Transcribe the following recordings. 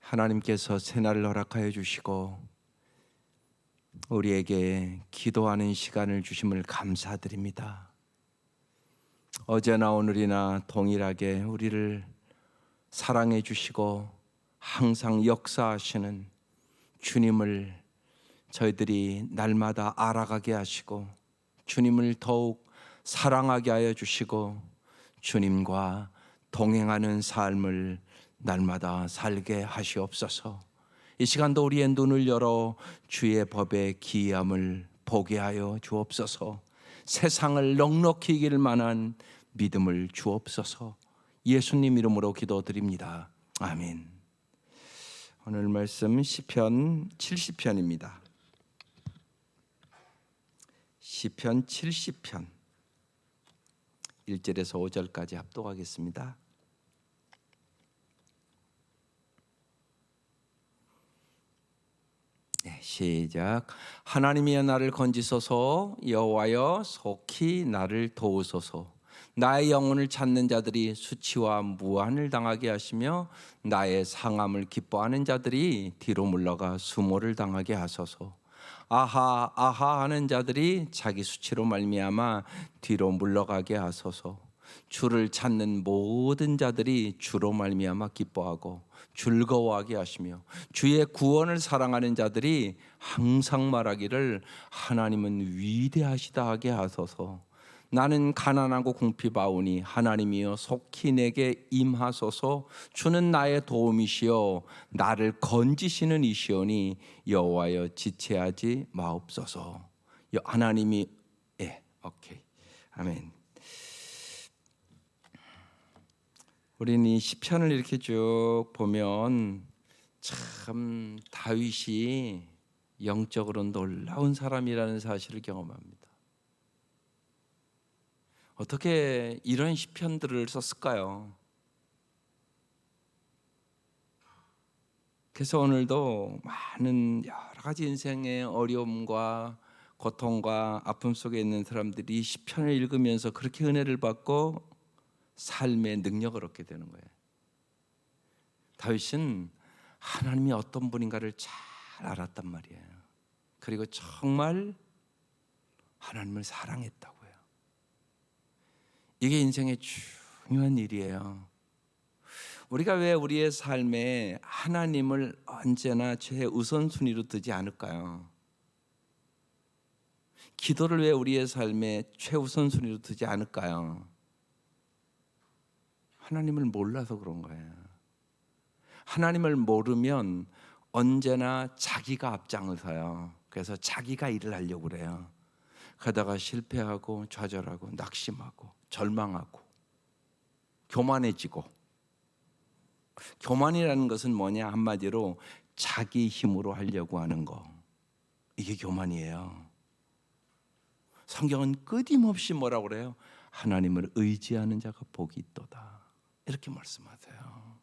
하나님께서 새날을 허락하여 주시고 우리에게 기도하는 시간을 주심을 감사드립니다. 어제나 오늘이나 동일하게 우리를 사랑해 주시고 항상 역사하시는 주님을 저희들이 날마다 알아가게 하시고 주님을 더욱 사랑하게 하여 주시고 주님과 동행하는 삶을 날마다 살게 하시옵소서. 이 시간도 우리의 눈을 열어 주의 법의 기이함을 보게 하여 주옵소서. 세상을 넉넉히 이길 만한 믿음을 주옵소서. 예수님 이름으로 기도드립니다. 아멘. 오늘 말씀 시편 70편입니다. 시편 70편 1절에서 5절까지 합독하겠습니다. 시작. 하나님이여 나를 건지소서. 여호와여 속히 나를 도우소서. 나의 영혼을 찾는 자들이 수치와 무한을 당하게 하시며 나의 상함을 기뻐하는 자들이 뒤로 물러가 수모를 당하게 하소서. 아하 아하 하는 자들이 자기 수치로 말미암아 뒤로 물러가게 하소서. 주를 찾는 모든 자들이 주로 말미암아 기뻐하고 즐거워하게 하시며 주의 구원을 사랑하는 자들이 항상 말하기를 하나님은 위대하시다 하게 하소서. 나는 가난하고 궁핍하오니 하나님이여 속히 내게 임하소서. 주는 나의 도움이시여 나를 건지시는 이시오니 여호와여 지체하지 마옵소서. 하나님이 오케이. 아멘. 우리는 이 시편을 이렇게 쭉 보면 참 다윗이 영적으로 놀라운 사람이라는 사실을 경험합니다. 어떻게 이런 시편들을 썼을까요? 그래서 오늘도 많은 여러 가지 인생의 어려움과 고통과 아픔 속에 있는 사람들이 시편을 읽으면서 그렇게 은혜를 받고 삶의 능력을 얻게 되는 거예요. 다윗은 하나님이 어떤 분인가를 잘 알았단 말이에요. 그리고 정말 하나님을 사랑했다고요. 이게 인생의 중요한 일이에요. 우리가 왜 우리의 삶에 하나님을 언제나 최우선순위로 두지 않을까요? 기도를 왜 우리의 삶에 최우선순위로 두지 않을까요? 하나님을 몰라서 그런 거예요. 하나님을 모르면 언제나 자기가 앞장을 서요. 그래서 자기가 일을 하려고 그래요. 그러다가 실패하고 좌절하고 낙심하고 절망하고 교만해지고. 교만이라는 것은 뭐냐? 한마디로 자기 힘으로 하려고 하는 거. 이게 교만이에요. 성경은 끊임없이 뭐라고 그래요? 하나님을 의지하는 자가 복이 있도다. 이렇게 말씀하세요.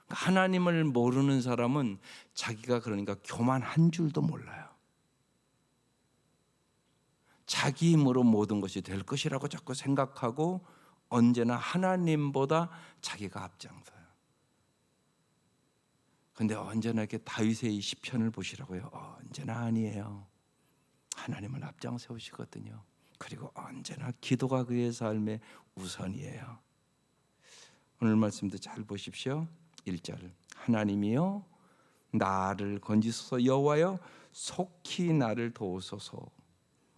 하나님을 모르는 사람은 자기가 그러니까 교만한 줄도 몰라요. 자기 힘으로 모든 것이 될 것이라고 자꾸 생각하고 언제나 하나님보다 자기가 앞장서요. 그런데 언제나 이렇게 다윗의 이 시편을 보시라고요. 언제나 아니에요. 하나님을 앞장 세우시거든요. 그리고 언제나 기도가 그의 삶의 우선이에요. 오늘 말씀도 잘 보십시오. 1절 하나님이여 나를 건지소서. 여호와여 속히 나를 도우소서.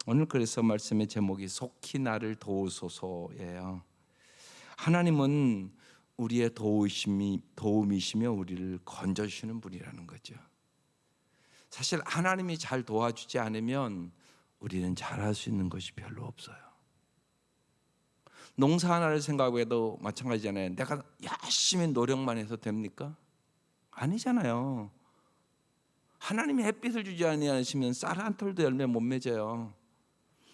오늘 그래서 말씀의 제목이 속히 나를 도우소서예요. 하나님은 우리의 도움이시며 우리를 건져주시는 분이라는 거죠. 사실 하나님이 잘 도와주지 않으면 우리는 잘할 수 있는 것이 별로 없어요. 농사 하나를 생각해도 마찬가지잖아요. 내가 열심히 노력만 해서 됩니까? 아니잖아요. 하나님이 햇빛을 주지 아니하시면 쌀 한 톨도 열매 못 맺어요.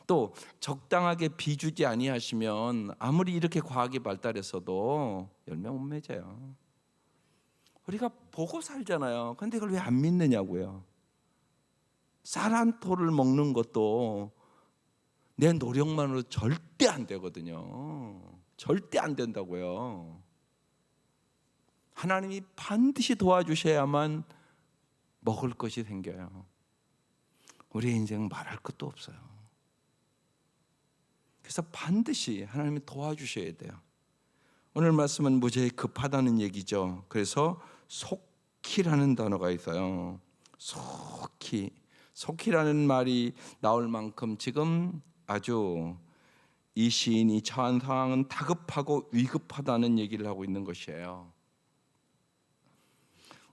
또 적당하게 비 주지 아니하시면 아무리 이렇게 과학이 발달했어도 열매 못 맺어요. 우리가 보고 살잖아요. 그런데 이걸 왜 안 믿느냐고요. 쌀 한 톨을 먹는 것도 내 노력만으로 절대 안 되거든요. 절대 안 된다고요. 하나님이 반드시 도와주셔야만 먹을 것이 생겨요. 우리의 인생 말할 것도 없어요. 그래서 반드시 하나님이 도와주셔야 돼요. 오늘 말씀은 무지하게 급하다는 얘기죠. 그래서 속히라는 단어가 있어요. 속히라는 말이 나올 만큼 지금 아주 이 시인이 처한 상황은 다급하고 위급하다는 얘기를 하고 있는 것이에요.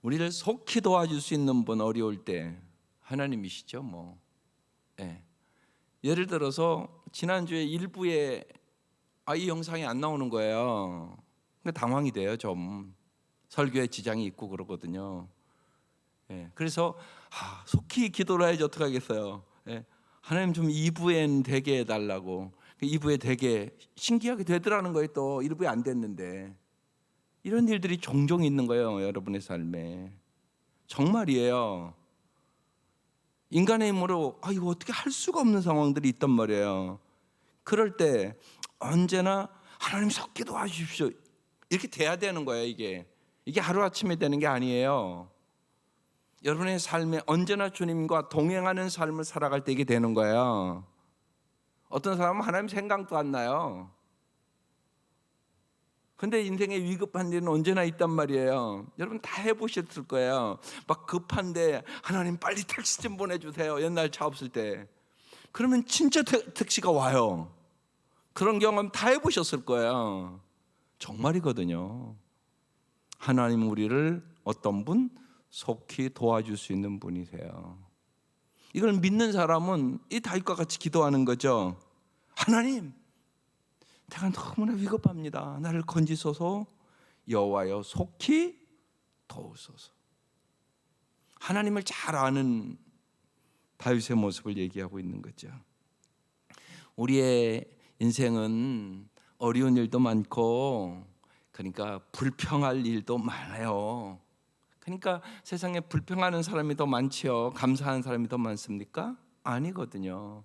우리를 속히 도와줄 수 있는 분, 어려울 때 하나님이시죠. 예를 들어서 지난주에 일부에 이 영상이 안 나오는 거예요. 그러니까 당황이 돼요. 좀 설교에 지장이 있고 그러거든요. 그래서 속히 기도를 해야지 어떡하겠어요. 하나님 좀 2부엔 되게 해달라고. 2부에 되게 신기하게 되더라는 거예요. 또 1부에 안 됐는데. 이런 일들이 종종 있는 거예요. 여러분의 삶에. 정말이에요. 인간의 힘으로 이거 어떻게 할 수가 없는 상황들이 있단 말이에요. 그럴 때 언제나 하나님 속히 도와주십시오. 이렇게 돼야 되는 거예요. 이게 하루아침에 되는 게 아니에요. 여러분의 삶에 언제나 주님과 동행하는 삶을 살아갈 때 이게 되는 거예요. 어떤 사람은 하나님 생각도 안 나요. 근데 인생에 위급한 일은 언제나 있단 말이에요. 여러분 다 해보셨을 거예요. 막 급한데 하나님 빨리 택시 좀 보내주세요. 옛날 차 없을 때. 그러면 진짜 택시가 와요. 그런 경험 다 해보셨을 거예요. 정말이거든요. 하나님 우리를 어떤 분? 속히 도와줄 수 있는 분이세요. 이걸 믿는 사람은 이 다윗과 같이 기도하는 거죠. 하나님, 내가 너무나 위급합니다. 나를 건지소서. 여호와여 속히 도우소서. 하나님을 잘 아는 다윗의 모습을 얘기하고 있는 거죠. 우리의 인생은 어려운 일도 많고, 그러니까 불평할 일도 많아요. 그러니까 세상에 불평하는 사람이 더 많지요. 감사하는 사람이 더 많습니까? 아니거든요.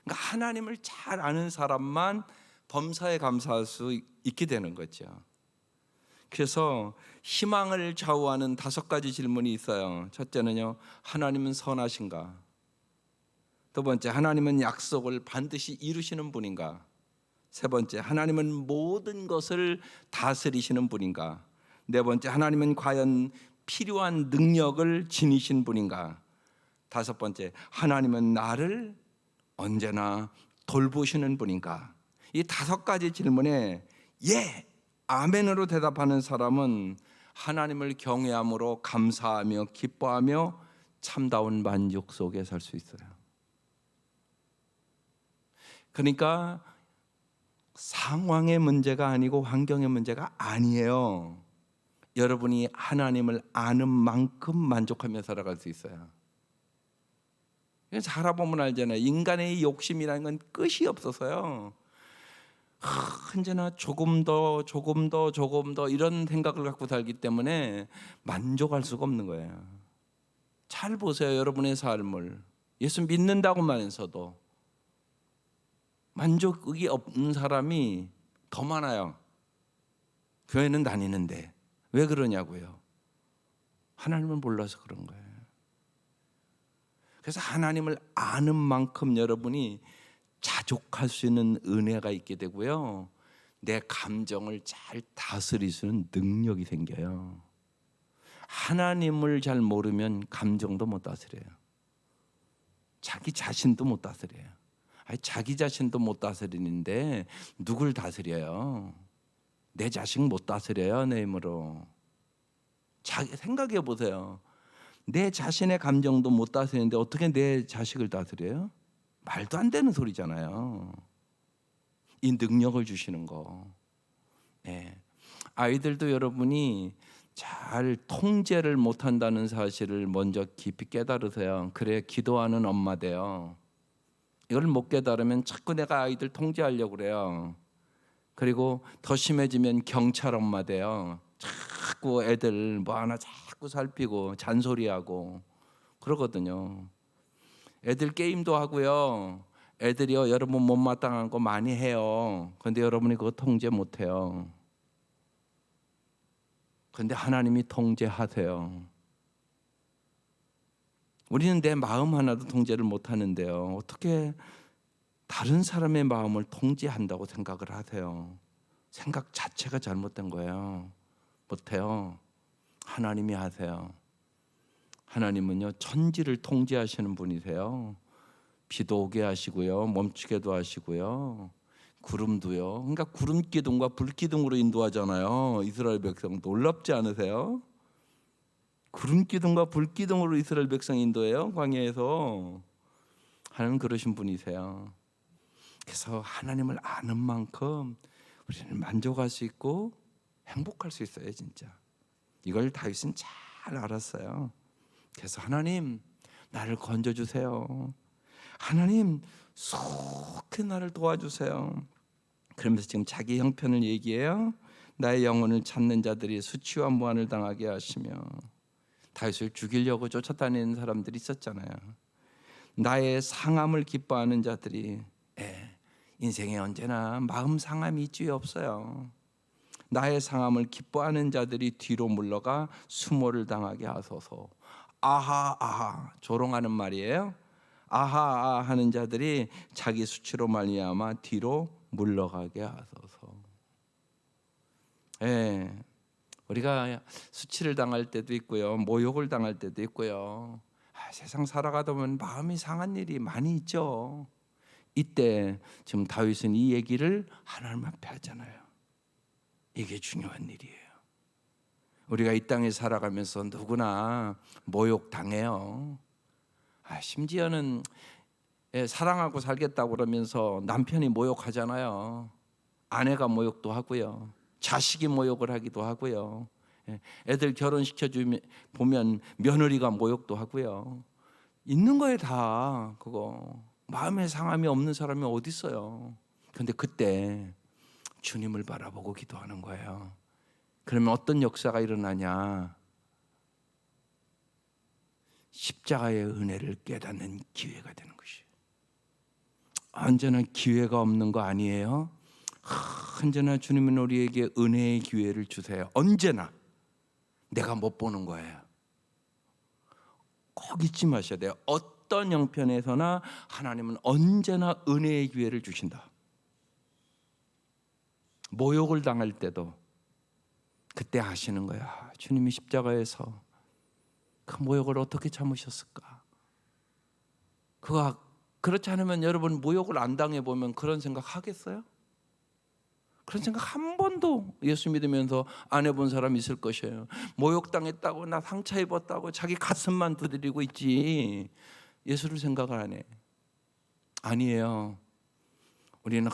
그러니까 하나님을 잘 아는 사람만 범사에 감사할 수 있게 되는 거죠. 그래서 희망을 좌우하는 5가지 질문이 있어요. 첫째는요, 하나님은 선하신가? 두 번째, 하나님은 약속을 반드시 이루시는 분인가? 세 번째, 하나님은 모든 것을 다스리시는 분인가? 네 번째, 하나님은 과연 필요한 능력을 지니신 분인가? 다섯 번째, 하나님은 나를 언제나 돌보시는 분인가? 이 5가지 질문에 아멘으로 대답하는 사람은 하나님을 경외함으로 감사하며 기뻐하며 참다운 만족 속에 살 수 있어요. 그러니까 상황의 문제가 아니고 환경의 문제가 아니에요. 여러분이 하나님을 아는 만큼 만족하며 살아갈 수 있어요. 살아보면 알잖아요. 인간의 욕심이라는 건 끝이 없어서요. 언제나 조금 더 이런 생각을 갖고 살기 때문에 만족할 수가 없는 거예요. 잘 보세요. 여러분의 삶을. 예수 믿는다고만 해서도 만족이 없는 사람이 더 많아요. 교회는 다니는데 왜 그러냐고요. 하나님을 몰라서 그런 거예요. 그래서 하나님을 아는 만큼 여러분이 자족할 수 있는 은혜가 있게 되고요. 내 감정을 잘 다스릴 수 있는 능력이 생겨요. 하나님을 잘 모르면 감정도 못 다스려요. 자기 자신도 못 다스려요. 자기 자신도 못 다스리는데 누굴 다스려요? 내 자식 못 다스려요, 내 힘으로. 생각해 보세요. 내 자신의 감정도 못 다스리는데 어떻게 내 자식을 다스려요? 말도 안 되는 소리잖아요. 이 능력을 주시는 거. 아이들도 여러분이 잘 통제를 못한다는 사실을 먼저 깊이 깨달으세요. 그래 기도하는 엄마 돼요. 이걸 못 깨달으면 자꾸 내가 아이들 통제하려고 그래요. 그리고 더 심해지면 경찰 엄마 돼요. 자꾸 애들 뭐 하나 자꾸 살피고 잔소리하고 그러거든요. 애들 게임도 하고요. 애들이요 여러분 못마땅한 거 많이 해요. 그런데 여러분이 그거 통제 못해요. 그런데 하나님이 통제하세요. 우리는 내 마음 하나도 통제를 못하는데요, 어떻게 다른 사람의 마음을 통제한다고 생각을 하세요? 생각 자체가 잘못된 거예요. 못해요. 하나님이 하세요. 하나님은요, 천지를 통제하시는 분이세요. 비도 오게 하시고요, 멈추게도 하시고요, 구름도요. 그러니까 구름 기둥과 불 기둥으로 인도하잖아요. 이스라엘 백성 놀랍지 않으세요? 구름 기둥과 불 기둥으로 이스라엘 백성 인도해요, 광야에서. 하나님 그러신 분이세요. 그래서 하나님을 아는 만큼 우리는 만족할 수 있고 행복할 수 있어요, 진짜. 이걸 다윗은 잘 알았어요. 그래서 하나님, 나를 건져주세요. 하나님, 속히 나를 도와주세요. 그러면서 지금 자기 형편을 얘기해요. 나의 영혼을 찾는 자들이 수치와 무한을 당하게 하시며. 다윗을 죽이려고 쫓아다니는 사람들이 있었잖아요. 나의 상함을 기뻐하는 자들이, 인생에 언제나 마음 상함이 있지 없어요. 나의 상함을 기뻐하는 자들이 뒤로 물러가 수모를 당하게 하소서. 아하 아하, 조롱하는 말이에요. 아하 아하 하는 자들이 자기 수치로 말미암아 뒤로 물러가게 하소서. 우리가 수치를 당할 때도 있고요, 모욕을 당할 때도 있고요, 세상 살아가다 보면 마음이 상한 일이 많이 있죠. 이때 지금 다윗은 이 얘기를 하나님 앞에 하잖아요. 이게 중요한 일이에요. 우리가 이 땅에 살아가면서 누구나 모욕 당해요. 심지어는 사랑하고 살겠다고 그러면서 남편이 모욕하잖아요. 아내가 모욕도 하고요, 자식이 모욕을 하기도 하고요, 애들 결혼시켜 주면 보면 며느리가 모욕도 하고요. 있는 거에 다 그거. 마음에 상함이 없는 사람이 어디 있어요? 그런데 그때 주님을 바라보고 기도하는 거예요. 그러면 어떤 역사가 일어나냐? 십자가의 은혜를 깨닫는 기회가 되는 것이에요. 언제나 기회가 없는 거 아니에요? 언제나 주님은 우리에게 은혜의 기회를 주세요. 언제나. 내가 못 보는 거예요. 꼭 잊지 마셔야 돼요. 어떤 형편에서나 하나님은 언제나 은혜의 기회를 주신다. 모욕을 당할 때도 그때 하시는 거야. 주님이 십자가에서 그 모욕을 어떻게 참으셨을까? 그렇지 않으면 여러분 모욕을 안 당해보면 그런 생각 하겠어요? 그런 생각 한 번도 예수 믿으면서 안 해본 사람 있을 것이에요. 모욕당했다고, 나 상처 입었다고 자기 가슴만 두드리고 있지 예수를 생각을 안 해. 아니에요. 우리는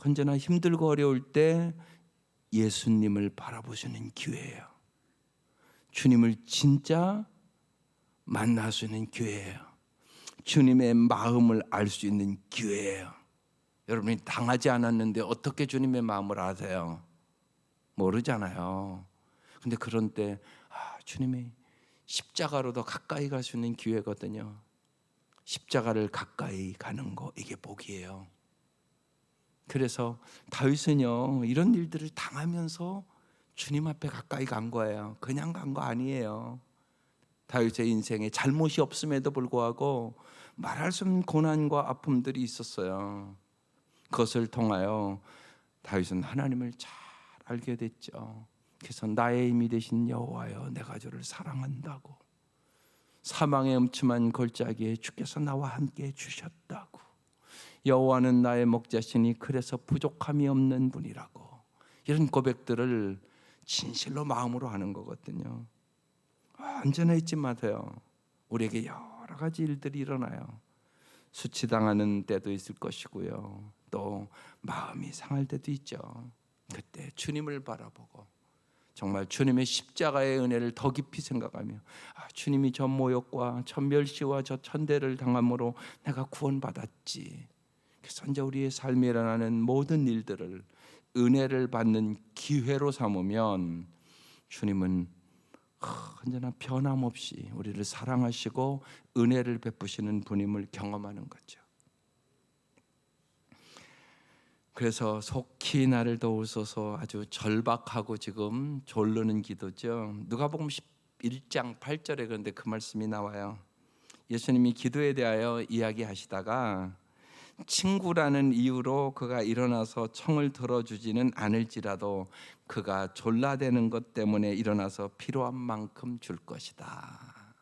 언제나 힘들고 어려울 때 예수님을 바라보시는 기회예요. 주님을 진짜 만날 수 있는 기회예요. 주님의 마음을 알 수 있는 기회예요. 여러분이 당하지 않았는데 어떻게 주님의 마음을 아세요? 모르잖아요. 근데 그런 때 주님이 십자가로 더 가까이 갈 수 있는 기회거든요. 십자가를 가까이 가는 거, 이게 복이에요. 그래서 다윗은요, 이런 일들을 당하면서 주님 앞에 가까이 간 거예요. 그냥 간 거 아니에요. 다윗의 인생에 잘못이 없음에도 불구하고 말할 수 없는 고난과 아픔들이 있었어요. 그것을 통하여 다윗은 하나님을 잘 알게 됐죠. 그래서 나의 힘이 되신 여호와여, 내가 주를 사랑한다고, 사망의 음침한 골짜기에 주께서 나와 함께 주셨다고, 여호와는 나의 목자시니 그래서 부족함이 없는 분이라고, 이런 고백들을 진실로 마음으로 하는 거거든요. 언제나 잊지 마세요. 우리에게 여러 가지 일들이 일어나요. 수치당하는 때도 있을 것이고요, 또 마음이 상할 때도 있죠. 그때 주님을 바라보고 정말 주님의 십자가의 은혜를 더 깊이 생각하며, 주님이 저 모욕과 저 멸시와 저 천대를 당함으로 내가 구원받았지. 그래서 이제 우리의 삶에 일어나는 모든 일들을 은혜를 받는 기회로 삼으면 주님은 언제나 변함없이 우리를 사랑하시고 은혜를 베푸시는 분임을 경험하는 거죠. 그래서 속히 나를 도우소서 아주 절박하고 지금 졸르는 기도죠. 누가복음 11장 8절에 그런데 그 말씀이 나와요. 예수님이 기도에 대하여 이야기하시다가 친구라는 이유로 그가 일어나서 청을 들어주지는 않을지라도 그가 졸라대는 것 때문에 일어나서 필요한 만큼 줄 것이다.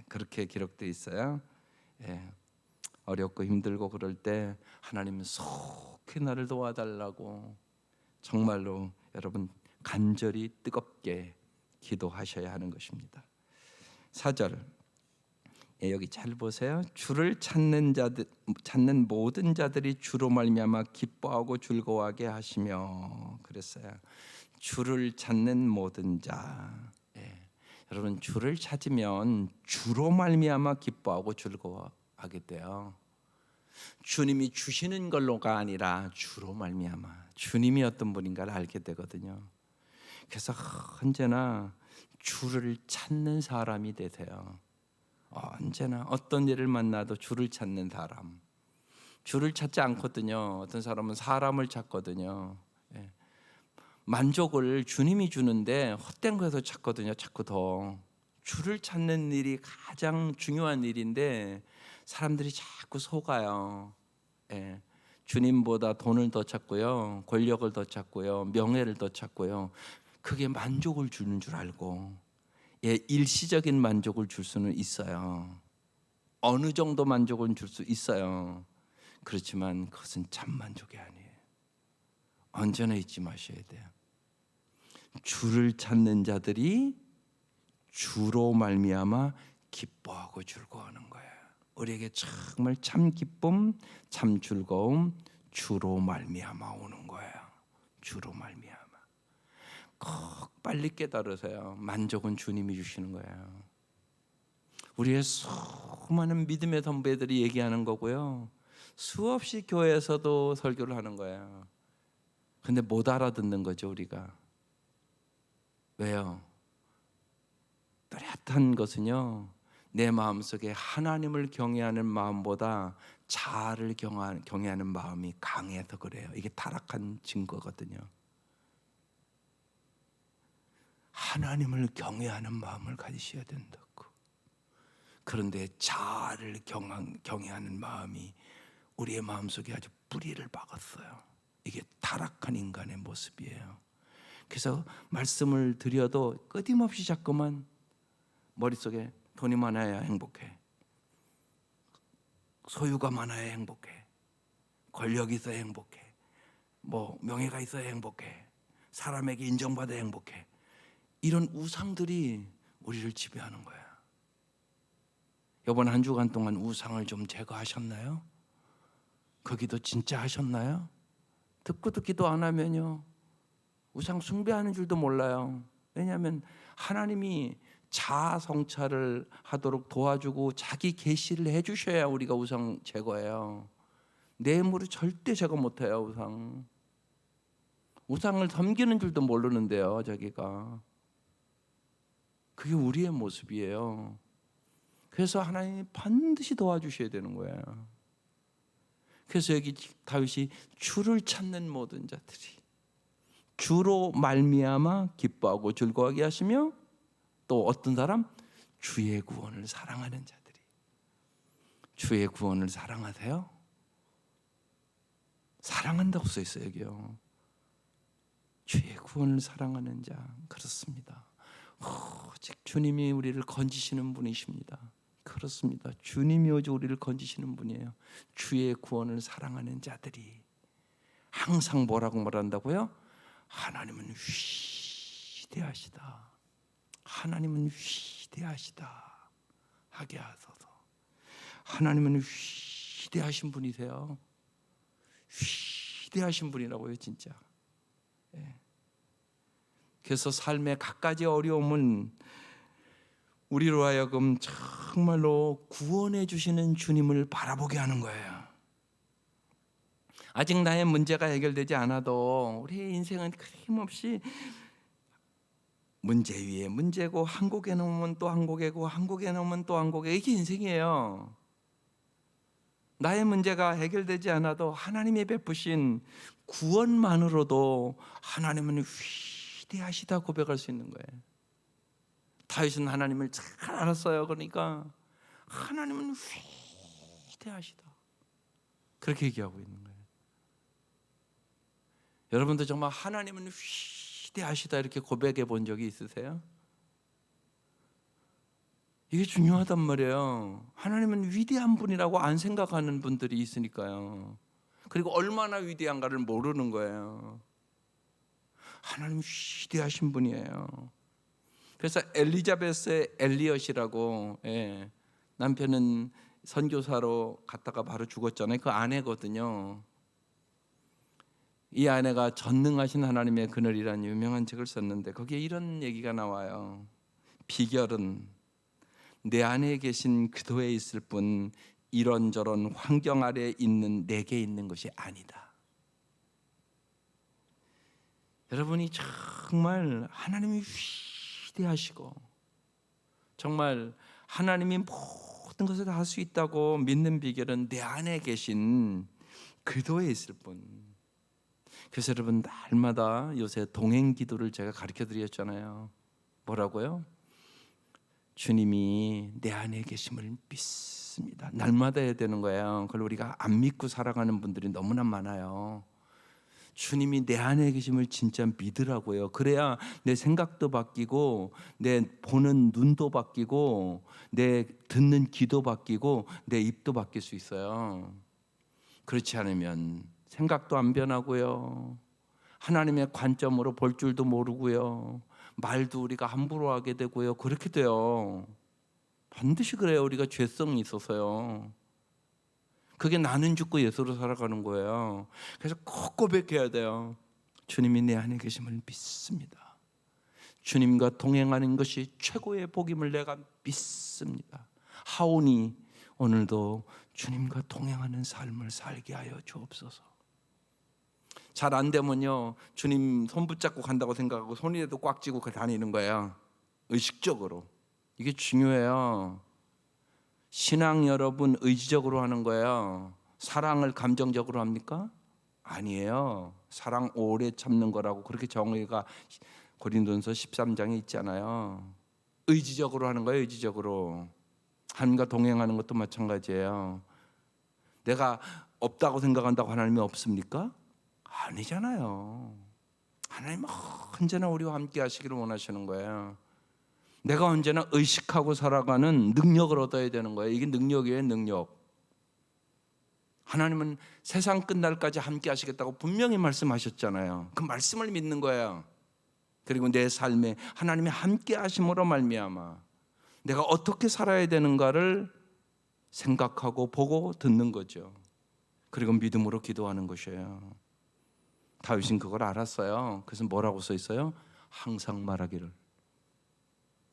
그렇게 기록되어 있어요. 어렵고 힘들고 그럴 때 하나님은 속히 나를 도와달라고 정말로 여러분 간절히 뜨겁게 기도하셔야 하는 것입니다. 4절 여기 잘 보세요. 주를 찾는 모든 자들이 주로 말미암아 기뻐하고 즐거워하게 하시며 그랬어요. 주를 찾는 모든 자. 여러분 주를 찾으면 주로 말미암아 기뻐하고 즐거워하게 돼요. 주님이 주시는 걸로가 아니라 주로 말미암아 주님이 어떤 분인가를 알게 되거든요. 그래서 언제나 주를 찾는 사람이 되세요. 언제나 어떤 일을 만나도 주를 찾는 사람. 주를 찾지 않거든요. 어떤 사람은 사람을 찾거든요. 만족을 주님이 주는데 헛된 거에서 찾거든요. 자꾸 더 주를 찾는 일이 가장 중요한 일인데 사람들이 자꾸 속아요. 주님보다 돈을 더 찾고요, 권력을 더 찾고요, 명예를 더 찾고요. 그게 만족을 주는 줄 알고 일시적인 만족을 줄 수는 있어요. 어느 정도 만족은 줄 수 있어요. 그렇지만 그것은 참 만족이 아니에요. 언제나 잊지 마셔야 돼요. 주를 찾는 자들이 주로 말미암아 기뻐하고 즐거워하는 거예요. 우리에게 정말 참 기쁨, 참 즐거움 주로 말미암아 오는 거예요. 주로 말미암아. 꼭 빨리 깨달으세요. 만족은 주님이 주시는 거예요. 우리의 수많은 믿음의 선배들이 얘기하는 거고요. 수없이 교회에서도 설교를 하는 거예요. 근데 못 알아듣는 거죠, 우리가. 왜요? 뚜렷한 것은요, 내 마음속에 하나님을 경외하는 마음보다 자아를 경외하는 마음이 강해서 그래요. 이게 타락한 증거거든요. 하나님을 경외하는 마음을 가지셔야 된다고. 그런데 자아를 경외하는 마음이 우리의 마음속에 아주 뿌리를 박았어요. 이게 타락한 인간의 모습이에요. 그래서 말씀을 드려도 끊임없이 자꾸만 머릿속에 돈이 많아야 행복해, 소유가 많아야 행복해, 권력이 있어야 행복해, 명예가 있어야 행복해, 사람에게 인정받아야 행복해. 이런 우상들이 우리를 지배하는 거야. 이번 한 주간 동안 우상을 좀 제거하셨나요? 그 기도 진짜 하셨나요? 듣고 기도 안 하면요, 우상 숭배하는 줄도 몰라요. 왜냐하면 하나님이 자아 성찰을 하도록 도와주고 자기 계시를 해주셔야 우리가 우상 제거해요. 내 힘으로 절대 제거 못해요. 우상을 섬기는 줄도 모르는데요, 자기가. 그게 우리의 모습이에요. 그래서 하나님이 반드시 도와주셔야 되는 거예요. 그래서 여기 다윗이 주를 찾는 모든 자들이 주로 말미암아 기뻐하고 즐거워하게 하시며, 또 어떤 사람? 주의 구원을 사랑하는 자들이. 주의 구원을 사랑하세요? 사랑한다고 써 있어요, 여기요. 주의 구원을 사랑하는 자. 그렇습니다. 오직 주님이 우리를 건지시는 분이십니다. 그렇습니다. 주님이 오직 우리를 건지시는 분이에요. 주의 구원을 사랑하는 자들이 항상 뭐라고 말한다고요? 하나님은 위대하시다. 하나님은 위대하시다 하게 하소서. 하나님은 위대하신 분이세요. 위대하신 분이라고요, 진짜. 그래서 삶의 갖가지 어려움은 우리로 하여금 정말로 구원해 주시는 주님을 바라보게 하는 거예요. 아직 나의 문제가 해결되지 않아도 우리의 인생은 끊임없이 문제 위에 문제고, 한국에 놓으면 또 한국이고, 한국에 놓으면 또 한국에, 이게 인생이에요. 나의 문제가 해결되지 않아도 하나님이 베푸신 구원만으로도 하나님은 위대하시다 고백할 수 있는 거예요. 다윗은 하나님을 잘 알았어요. 그러니까 하나님은 위대하시다 그렇게 얘기하고 있는 거예요. 여러분도 정말 하나님은 위대하시다 이렇게 고백해 본 적이 있으세요? 이게 중요하단 말이에요. 하나님은 위대한 분이라고 안 생각하는 분들이 있으니까요. 그리고 얼마나 위대한가를 모르는 거예요. 하나님 위대하신 분이에요. 그래서 엘리자베스의 엘리엇이라고, 남편은 선교사로 갔다가 바로 죽었잖아요. 그 아내거든요. 이 아내가 전능하신 하나님의 그늘이라는 유명한 책을 썼는데 거기에 이런 얘기가 나와요. 비결은 내 안에 계신 그도에 있을 뿐 이런저런 환경 아래 있는 내게 있는 것이 아니다. 여러분이 정말 하나님이 위대하시고 정말 하나님이 모든 것을 다 할 수 있다고 믿는 비결은 내 안에 계신 그도에 있을 뿐. 그래서 여러분 날마다 요새 동행 기도를 제가 가르쳐 드렸잖아요. 뭐라고요? 주님이 내 안에 계심을 믿습니다. 날마다 해야 되는 거예요. 그걸 우리가 안 믿고 살아가는 분들이 너무나 많아요. 주님이 내 안에 계심을 진짜 믿으라고요. 그래야 내 생각도 바뀌고 내 보는 눈도 바뀌고 내 듣는 귀도 바뀌고 내 입도 바뀔 수 있어요. 그렇지 않으면 생각도 안 변하고요. 하나님의 관점으로 볼 줄도 모르고요. 말도 우리가 함부로 하게 되고요. 그렇게 돼요. 반드시 그래요. 우리가 죄성이 있어서요. 그게 나는 죽고 예수로 살아가는 거예요. 그래서 꼭 고백해야 돼요. 주님이 내 안에 계심을 믿습니다. 주님과 동행하는 것이 최고의 복임을 내가 믿습니다. 하오니 오늘도 주님과 동행하는 삶을 살게 하여 주옵소서. 잘 안 되면요, 주님 손 붙잡고 간다고 생각하고 손이라도 꽉 쥐고 다니는 거예요. 의식적으로. 이게 중요해요. 신앙 여러분 의지적으로 하는 거예요. 사랑을 감정적으로 합니까? 아니에요. 사랑 오래 참는 거라고 그렇게 정의가 고린도전서 13장에 있잖아요. 의지적으로 하는 거예요. 의지적으로. 하나님과 동행하는 것도 마찬가지예요. 내가 없다고 생각한다고 하나님이 없습니까? 아니잖아요. 하나님은 언제나 우리와 함께 하시기를 원하시는 거예요. 내가 언제나 의식하고 살아가는 능력을 얻어야 되는 거예요. 이게 능력이에요, 능력. 하나님은 세상 끝날까지 함께 하시겠다고 분명히 말씀하셨잖아요. 그 말씀을 믿는 거예요. 그리고 내 삶에 하나님의 함께 하심으로 말미암아 내가 어떻게 살아야 되는가를 생각하고 보고 듣는 거죠. 그리고 믿음으로 기도하는 것이에요. 다윗은 그걸 알았어요. 그래서 뭐라고 써 있어요? 항상 말하기를.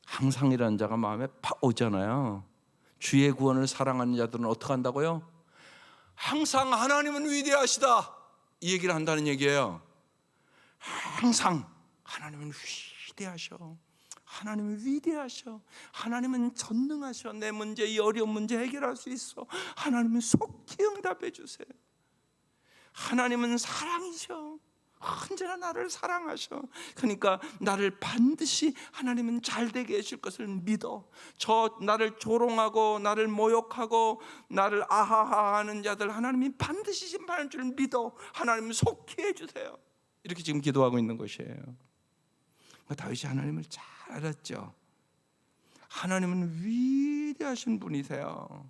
항상이라는 자가 마음에 팍 오잖아요. 주의 구원을 사랑하는 자들은 어떻게 한다고요? 항상 하나님은 위대하시다 이 얘기를 한다는 얘기예요. 항상 하나님은 위대하셔. 하나님은 위대하셔. 하나님은 전능하셔. 내 문제, 이 어려운 문제 해결할 수 있어. 하나님은 속히 응답해 주세요. 하나님은 사랑이셔. 언제나 나를 사랑하셔. 그러니까 나를 반드시 하나님은 잘되게 해줄 것을 믿어. 저 나를 조롱하고 나를 모욕하고 나를 아하하 하는 자들 하나님이 반드시 심판할 줄 믿어. 하나님은 속히 해주세요. 이렇게 지금 기도하고 있는 것이에요. 다윗이 하나님을 잘 알았죠. 하나님은 위대하신 분이세요.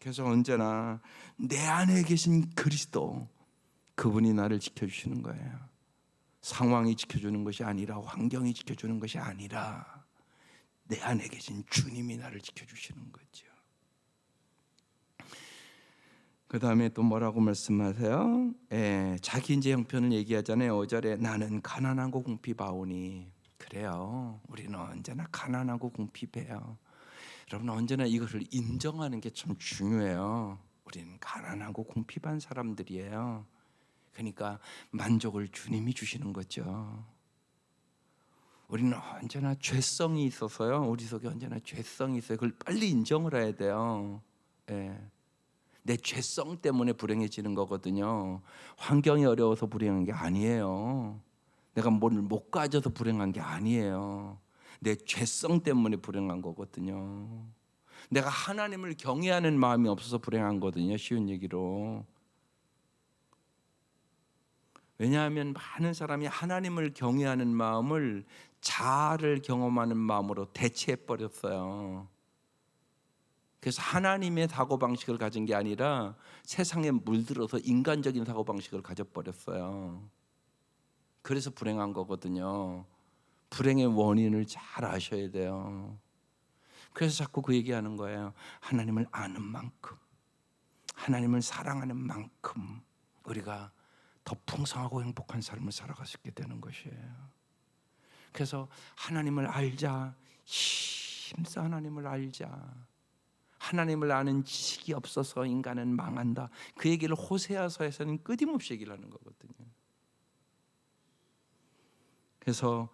그래서 언제나 내 안에 계신 그리스도, 그분이 나를 지켜주시는 거예요. 상황이 지켜주는 것이 아니라, 환경이 지켜주는 것이 아니라 내 안에 계신 주님이 나를 지켜주시는 거죠. 그 다음에 또 뭐라고 말씀하세요? 자기 이제 형편을 얘기하잖아요. 5절에 나는 가난하고 궁핍하오니. 그래요. 우리는 언제나 가난하고 궁핍해요. 여러분 언제나 이것을 인정하는 게 참 중요해요. 우리는 가난하고 궁핍한 사람들이에요. 그러니까 만족을 주님이 주시는 거죠. 우리는 언제나 죄성이 있어서요. 우리 속에 언제나 죄성이 있어요. 그걸 빨리 인정을 해야 돼요. 내 죄성 때문에 불행해지는 거거든요. 환경이 어려워서 불행한 게 아니에요. 내가 뭘 못 가져서 불행한 게 아니에요. 내 죄성 때문에 불행한 거거든요. 내가 하나님을 경외하는 마음이 없어서 불행한 거거든요. 쉬운 얘기로. 왜냐하면 많은 사람이 하나님을 경외하는 마음을 자아를 경험하는 마음으로 대체해 버렸어요. 그래서 하나님의 사고방식을 가진 게 아니라 세상에 물들어서 인간적인 사고방식을 가져버렸어요. 그래서 불행한 거거든요. 불행의 원인을 잘 아셔야 돼요. 그래서 자꾸 그 얘기하는 거예요. 하나님을 아는 만큼, 하나님을 사랑하는 만큼 우리가 더 풍성하고 행복한 삶을 살아갈 수 있게 되는 것이에요. 그래서 하나님을 알자, 힘써 하나님을 알자. 하나님을 아는 지식이 없어서 인간은 망한다. 그 얘기를 호세아서에서는 끊임없이 얘기를 하는 거거든요. 그래서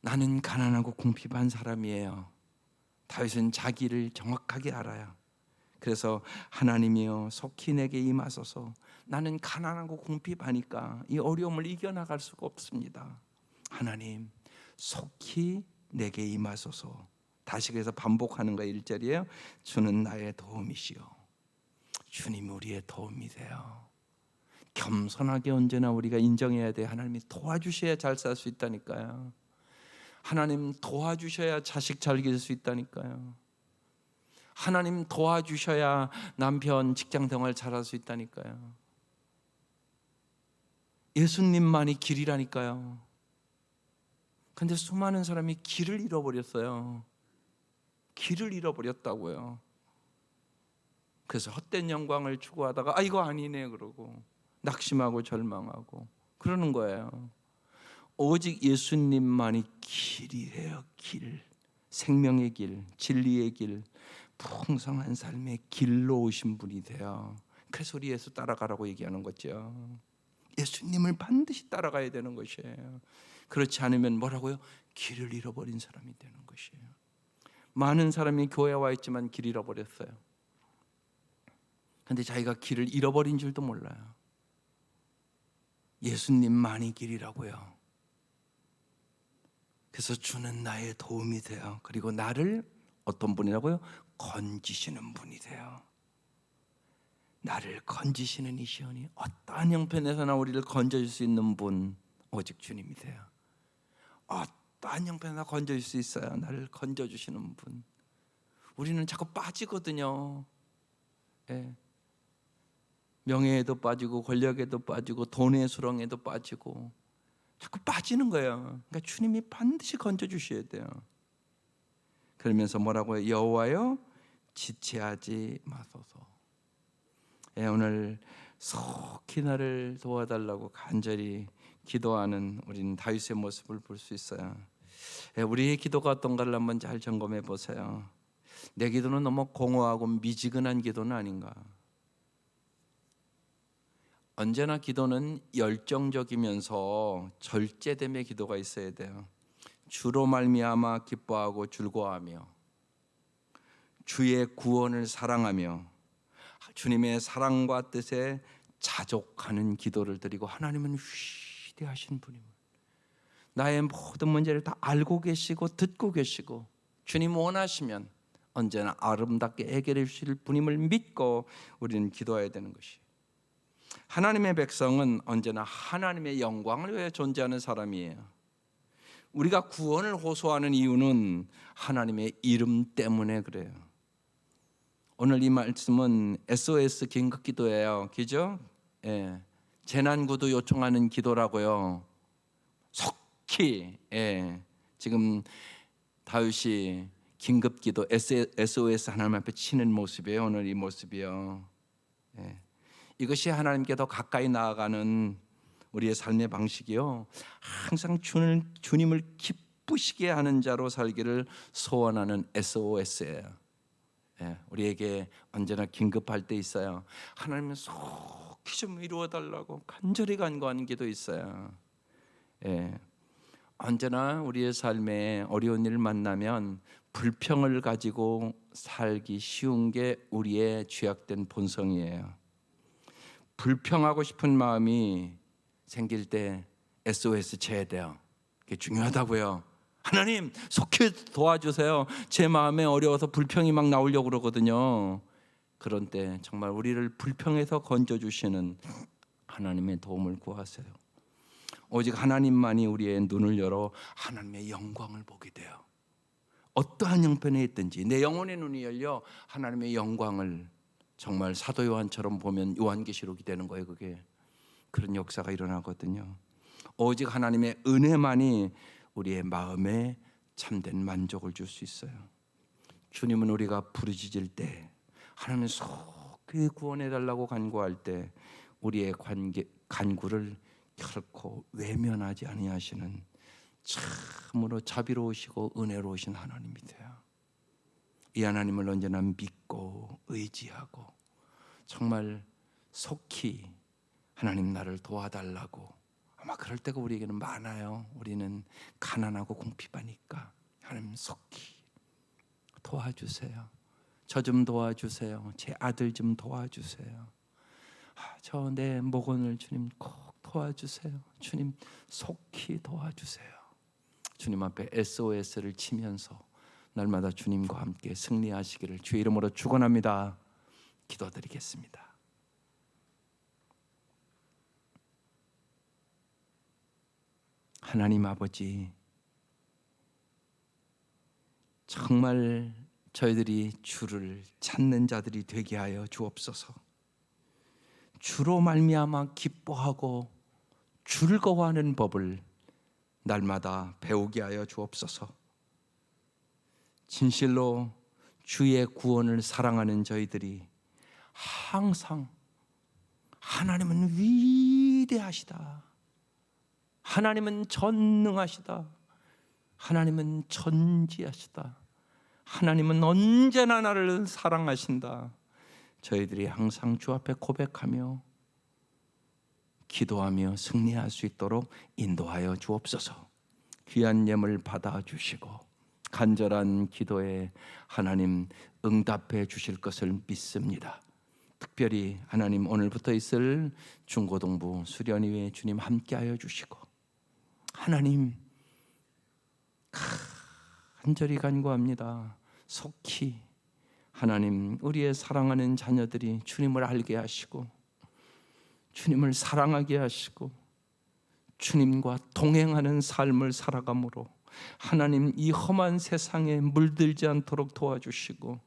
나는 가난하고 궁핍한 사람이에요. 다윗은 자기를 정확하게 알아요. 그래서 하나님이여 속히 내게 임하소서. 나는 가난하고 궁핍하니까 이 어려움을 이겨나갈 수가 없습니다. 하나님 속히 내게 임하소서. 다시 그래서 반복하는 거 1절이에요. 주는 나의 도움이시오. 주님이 우리의 도움이세요. 겸손하게 언제나 우리가 인정해야 돼. 하나님이 도와주셔야 잘 살 수 있다니까요. 하나님 도와주셔야 자식 잘 기를 수 있다니까요. 하나님 도와주셔야 남편 직장 생활 잘할 수 있다니까요. 예수님만이 길이라니까요. 근데 수많은 사람이 길을 잃어버렸어요. 길을 잃어버렸다고요. 그래서 헛된 영광을 추구하다가 이거 아니네 그러고 낙심하고 절망하고 그러는 거예요. 오직 예수님만이 길이에요. 길, 생명의 길, 진리의 길, 풍성한 삶의 길로 오신 분이 돼요. 그래서 우리 예수 따라가라고 얘기하는 거죠. 예수님을 반드시 따라가야 되는 것이에요. 그렇지 않으면 뭐라고요? 길을 잃어버린 사람이 되는 것이에요. 많은 사람이 교회에 와 있지만 길 잃어버렸어요. 근데 자기가 길을 잃어버린 줄도 몰라요. 예수님만이 길이라고요. 그래서 주는 나의 도움이 돼요. 그리고 나를 어떤 분이라고요? 건지시는 분이 돼요. 나를 건지시는 이시오니 어떠한 형편에서나 우리를 건져줄 수 있는 분 오직 주님이 돼요. 어떠한 형편에나 건져줄 수 있어요. 나를 건져주시는 분. 우리는 자꾸 빠지거든요. 예. 명예에도 빠지고 권력에도 빠지고 돈의 수렁에도 빠지고 자꾸 빠지는 거예요. 그러니까 주님이 반드시 건져주셔야 돼요. 그러면서 뭐라고요? 여호와여 지체하지 마소서. 예, 오늘 속히 나를 도와달라고 간절히 기도하는 우리는 다윗의 모습을 볼 수 있어요. 예, 우리의 기도가 어떤가를 한번 잘 점검해 보세요. 내 기도는 너무 공허하고 미지근한 기도는 아닌가? 언제나 기도는 열정적이면서 절제됨의 기도가 있어야 돼요. 주로 말미암아 기뻐하고 즐거워하며 주의 구원을 사랑하며 주님의 사랑과 뜻에 자족하는 기도를 드리고 하나님은 위대하신 분임을 나의 모든 문제를 다 알고 계시고 듣고 계시고 주님 원하시면 언제나 아름답게 해결해 주실 분임을 믿고 우리는 기도해야 되는 것이 하나님의 백성은 언제나 하나님의 영광을 위해 존재하는 사람이에요. 우리가 구원을 호소하는 이유는 하나님의 이름 때문에 그래요. 오늘 이 말씀은 SOS 긴급 기도예요. 그죠? 예. 재난 구도 요청하는 기도라고요. 속히 지금 다윗이 긴급 기도 SOS 하나님 앞에 치는 모습이에요. 오늘 이 모습이요. 예. 이것이 하나님께 더 가까이 나아가는 우리의 삶의 방식이요. 항상 주님을 기쁘시게 하는 자로 살기를 소원하는 SOS예요. 예, 우리에게 언제나 긴급할 때 있어요. 하나님은 속히 좀 이루어 달라고 간절히 간구하는 기도 있어요. 예, 언제나 우리의 삶에 어려운 일을 만나면 불평을 가지고 살기 쉬운 게 우리의 죄악된 본성이에요. 불평하고 싶은 마음이 생길 때 SOS 쳐야 돼요. 그게 중요하다고요. 하나님 속히 도와주세요. 제 마음에 어려워서 불평이 막 나오려고 그러거든요. 그런 때 정말 우리를 불평에서 건져주시는 하나님의 도움을 구하세요. 오직 하나님만이 우리의 눈을 열어 하나님의 영광을 보게 돼요. 어떠한 형편에 있든지 내 영혼의 눈이 열려 하나님의 영광을 정말 사도 요한처럼 보면 요한계시록이 되는 거예요. 그게 그런 역사가 일어나거든요. 오직 하나님의 은혜만이 우리의 마음에 참된 만족을 줄 수 있어요. 주님은 우리가 부르짖을 때, 하나님 속히 구원해 달라고 간구할 때 우리의 간구를 결코 외면하지 아니하시는 참으로 자비로우시고 은혜로우신 하나님이세요. 이 하나님을 언제나 믿고 의지하고 정말 속히 하나님 나를 도와달라고, 아마 그럴 때가 우리에게는 많아요. 우리는 가난하고 궁핍하니까 하나님 속히 도와주세요. 저 좀 도와주세요. 제 아들 좀 도와주세요. 저 내 목원을 주님 꼭 도와주세요. 주님 속히 도와주세요. 주님 앞에 SOS를 치면서 날마다 주님과 함께 승리하시기를 주의 이름으로 축원합니다. 기도드리겠습니다. 하나님 아버지, 정말 저희들이 주를 찾는 자들이 되게 하여 주옵소서. 주로 말미암아 기뻐하고 즐거워하는 법을 날마다 배우게 하여 주옵소서. 진실로 주의 구원을 사랑하는 저희들이 항상 하나님은 위대하시다, 하나님은 전능하시다, 하나님은 전지하시다, 하나님은 언제나 나를 사랑하신다, 저희들이 항상 주 앞에 고백하며 기도하며 승리할 수 있도록 인도하여 주옵소서. 귀한 예물 받아주시고 간절한 기도에 하나님 응답해 주실 것을 믿습니다. 특별히 하나님 오늘부터 있을 중고등부 수련회에 주님 함께하여 주시고, 하나님 간절히 간구합니다. 속히 하나님 우리의 사랑하는 자녀들이 주님을 알게 하시고 주님을 사랑하게 하시고 주님과 동행하는 삶을 살아감으로 하나님 이 험한 세상에 물들지 않도록 도와주시고,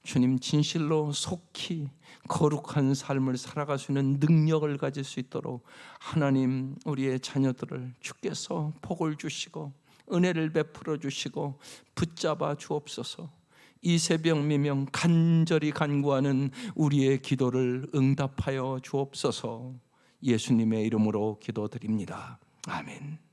주님 진실로 속히 거룩한 삶을 살아갈 수 있는 능력을 가질 수 있도록 하나님 우리의 자녀들을 주께서 복을 주시고 은혜를 베풀어 주시고 붙잡아 주옵소서. 이 새벽 미명 간절히 간구하는 우리의 기도를 응답하여 주옵소서. 예수님의 이름으로 기도드립니다. 아멘.